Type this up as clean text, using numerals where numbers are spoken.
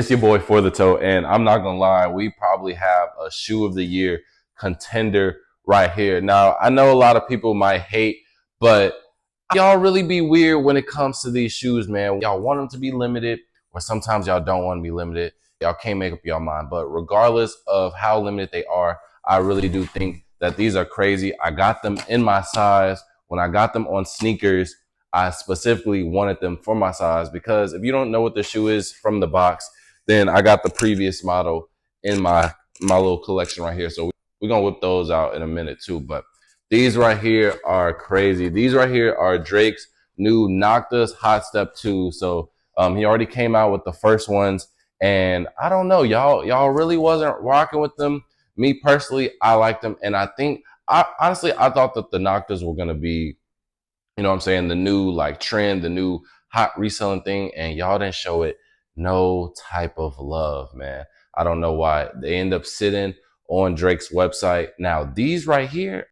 It's your boy For the Toe, and I'm not gonna lie, we probably have a shoe of the year contender right here. Now, I know a lot of people might hate, but y'all really be weird when it comes to these shoes, man. Y'all want them to be limited, or sometimes y'all don't want to be limited. Y'all can't make up your mind. But regardless of how limited they are, I really do think that these are crazy. I got them in my size. When I got them on sneakers, I specifically wanted them for my size because if you don't know what the shoe is from the box, then I got the previous model in my little collection right here. So we're gonna whip those out in a minute too. But these right here are crazy. These right here are Drake's new Noctis Hot Step 2. So he already came out with the first ones, and I don't know, y'all really wasn't rocking with them. Me personally, I like them, and I think I honestly I thought that the Noctis were gonna be, you know what I'm saying, the new like trend, the new hot reselling thing, and y'all didn't show it no type of love, man. I don't know why. They end up sitting on Drake's website. Now, these right here